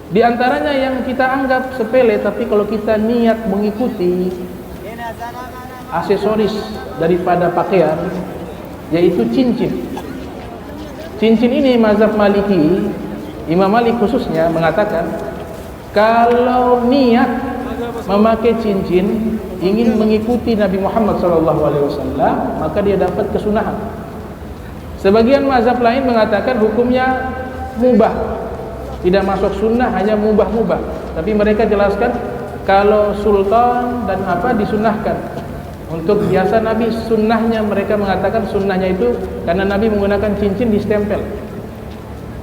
Di antaranya yang kita anggap sepele, tapi kalau kita niat mengikuti aksesoris daripada pakaian, yaitu cincin. Cincin ini mazhab Maliki, Imam Malik khususnya mengatakan kalau niat memakai cincin ingin mengikuti Nabi Muhammad SAW, maka dia dapat kesunahan. Sebagian mazhab lain mengatakan hukumnya mubah, tidak masuk sunnah, hanya mubah-mubah. Tapi mereka jelaskan kalau sultan dan apa disunahkan. Untuk biasa Nabi sunnahnya, mereka mengatakan sunnahnya itu karena Nabi menggunakan cincin distempel.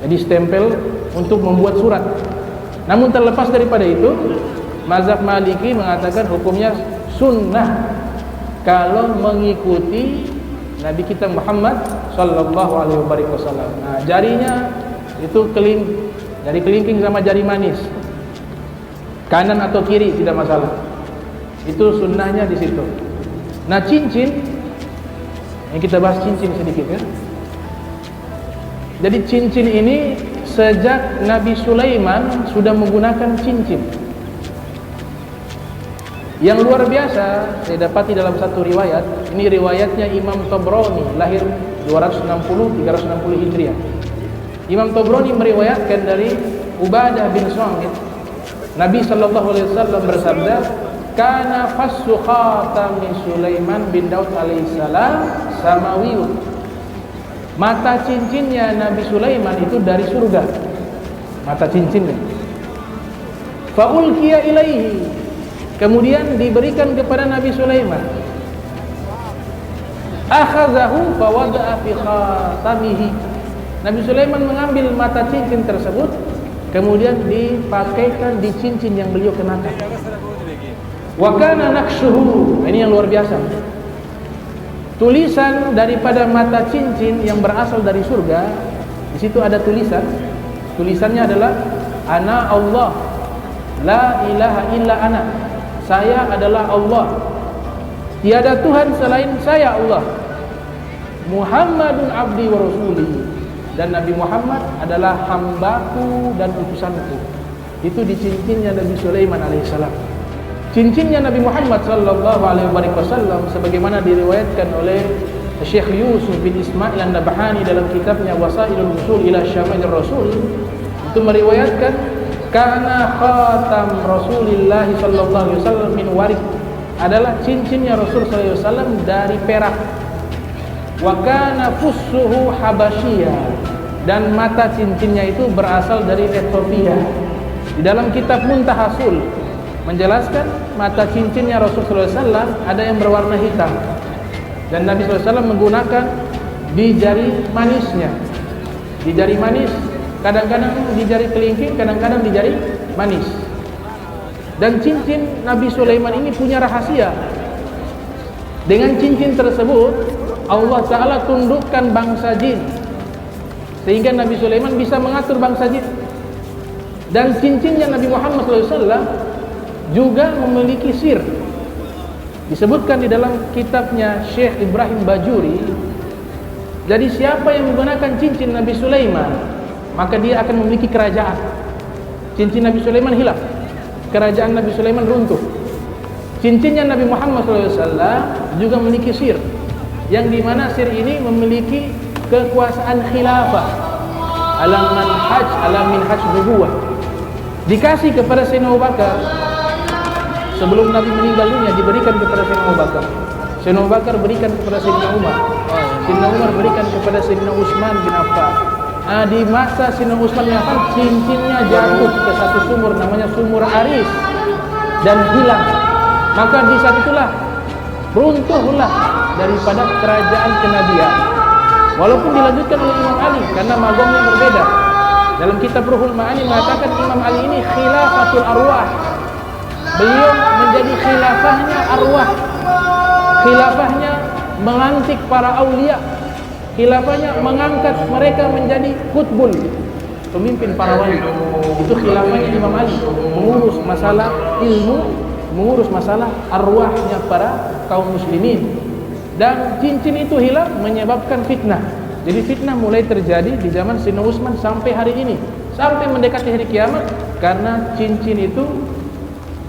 Jadi stempel untuk membuat surat. Namun terlepas daripada itu, mazhab Maliki mengatakan hukumnya sunnah kalau mengikuti Nabi kita Muhammad sallallahu alaihi wasallam. Nah, jarinya itu jari kelingking sama jari manis, kanan atau kiri tidak masalah. Itu sunnahnya di situ. Nah, cincin, yang kita bahas cincin sedikit ya. Jadi cincin ini sejak Nabi Sulaiman sudah menggunakan cincin. Yang luar biasa saya dapati dalam satu riwayat, ini riwayatnya Imam Tabrani, lahir 260-360 Hijriah. Imam Tabrani meriwayatkan dari Ubadah bin Samit, Nabi sallallahu alaihi wasallam bersabda, "Kana fassu khatami Sulaiman bin Daud alaihissalam samawiyun." Mata cincinnya Nabi Sulaiman itu dari surga. Mata cincinnya. Fa ulqiya ilaihi. Kemudian diberikan kepada Nabi Sulaiman. Akhadhahu fa wada'a fi khatamihi. Nabi Sulaiman mengambil mata cincin tersebut, kemudian dipakaikan di cincin yang beliau kenakan. Wa kana naqshuhu, ini yang luar biasa. Tulisan daripada mata cincin yang berasal dari surga, di situ ada tulisan. Tulisannya adalah Ana Allah, la ilaha illa ana. Saya adalah Allah, tiada Tuhan selain saya Allah. Muhammadun abdi wa rasuli, dan Nabi Muhammad adalah hambaku dan utusanku. Itu di cincinnya Nabi Sulaiman alaihissalam. Cincinnya Nabi Muhammad sallallahu alaihi wasallam sebagaimana diriwayatkan oleh Syekh Yusuf bin Ismail An-Nabhani dalam kitabnya Wasailul Wusul ila Syama'ir Rasul, itu meriwayatkan kana khatam Rasulillah sallallahu alaihi wasallam min warik, adalah cincinnya Rasul sallallahu alaihi wasallam dari perak. Wa kana fussuhu habasyiyah, dan mata cincinnya itu berasal dari Ethiopia. Di dalam kitab Muntahasul menjelaskan mata cincinnya Rasulullah SAW ada yang berwarna hitam, dan Nabi SAW menggunakan di jari manisnya, di jari manis, kadang-kadang di jari kelingking, kadang-kadang di jari manis. Dan cincin Nabi Sulaiman ini punya rahasia. Dengan cincin tersebut Allah Ta'ala tundukkan bangsa jin, sehingga Nabi Sulaiman bisa mengatur bangsa jin. Dan cincinnya Nabi Muhammad SAW juga memiliki sir. Disebutkan di dalam kitabnya Syekh Ibrahim Bajuri. Jadi siapa yang menggunakan cincin Nabi Sulaiman, maka dia akan memiliki kerajaan. Cincin Nabi Sulaiman hilang, kerajaan Nabi Sulaiman runtuh. Cincinnya Nabi Muhammad SAW juga memiliki sir, yang dimana sir ini memiliki kekuasaan khilafah ala minhaj nubuwah. Dikasih kepada Sayyidina Abu Bakar. Sebelum Nabi meninggal dunia diberikan kepada Sayyidina Abu Bakar. Sayyidina Abu Bakar berikan kepada Sayyidina Umar. Sayyidina Umar berikan kepada Sayyidina Utsman bin Affan. Di masa Sayyidina Utsman bin Affan, cincinnya jatuh ke satu sumur namanya Sumur Aris dan hilang. Maka di saat itulah runtuhlah daripada kerajaan kenabian. Walaupun dilanjutkan oleh Imam Ali karena magomnya berbeda. Dalam kitab Ruhul Ma'ani mengatakan Imam Ali ini khilafatul arwah. Beliau menjadi khilafahnya arwah, khilafahnya melantik para aulia, khilafahnya mengangkat mereka menjadi qutbul, pemimpin para wali. Itu khilafahnya Imam Ali, mengurus masalah ilmu, mengurus masalah arwahnya para kaum muslimin. Dan cincin itu hilang menyebabkan fitnah. Jadi fitnah mulai terjadi di zaman Sayyidina Utsman sampai hari ini, sampai mendekati hari kiamat. karena cincin itu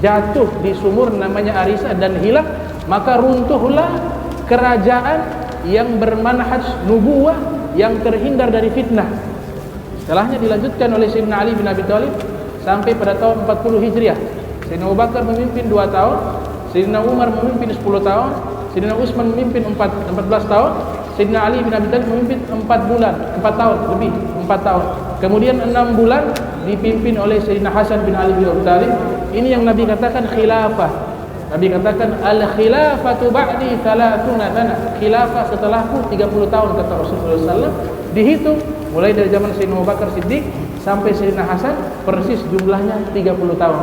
jatuh di sumur namanya Arisa dan hilang, maka runtuhlah kerajaan yang bermanhaj nubuwah yang terhindar dari fitnah. Setelahnya dilanjutkan oleh Sayyidina Ali bin Abi Thalib sampai pada tahun 40 Hijriah. Sayyidina Abu Bakar memimpin 2 tahun, Sayyidina Umar memimpin 10 tahun, Sayyidina Utsman memimpin 14 tahun, Sayyidina Ali bin Abi Thalib memimpin 4 tahun lebih, 4 tahun. Kemudian 6 bulan dipimpin oleh Sayyidina Hasan bin Ali bin Abi Thalib. Ini yang Nabi katakan khilafah. Nabi katakan al-khilafatu ba'di 30 sana. Khilafah setelahku 30 tahun kata Rasulullah SAW. Dihitung mulai dari zaman Sayyidina Abu Bakar Siddiq sampai Sayyidina Hasan, persis jumlahnya 30 tahun.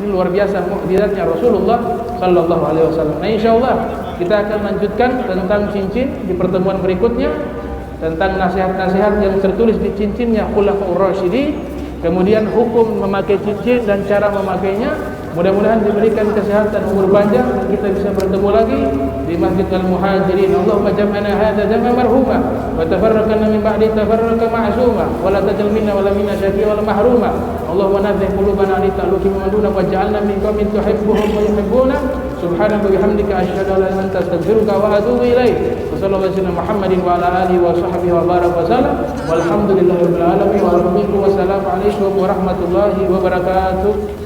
Ini luar biasa mukjizatnya Rasulullah sallallahu alaihi wasallam. Nah, insyaallah kita akan lanjutkan tentang cincin di pertemuan berikutnya, tentang nasihat-nasihat yang tertulis di cincinnya Khulafaur Rasyidin, kemudian hukum memakai cincin dan cara memakainya. Mudah-mudahan diberikan kesehatan, umur panjang, dan kita bisa bertemu lagi di Masjid Al-Muhajirin. Allahumma jam'ana hadza jam'an marhuma wa tafarraqna min ba'di tafarraqa ma'suma wa la tajal minna wa la minna syaqiyan wa la mahruma. Allahumma nadhif qulubana li ta'luki man duna waj'alna min qaumin tuhibbuhum wa yuhibbuna. Subhanaka wa bihamdika asyhadu an la ilaha illa anta astaghfiruka wa atubu ilaik. Wa sallallahu alaihi wasallam Muhammadin wa ala alihi wa sahbihi wa baraka wa sallam. Walhamdulillahirabbil alamin wa wassalamu alaikum warahmatullahi wabarakatuh.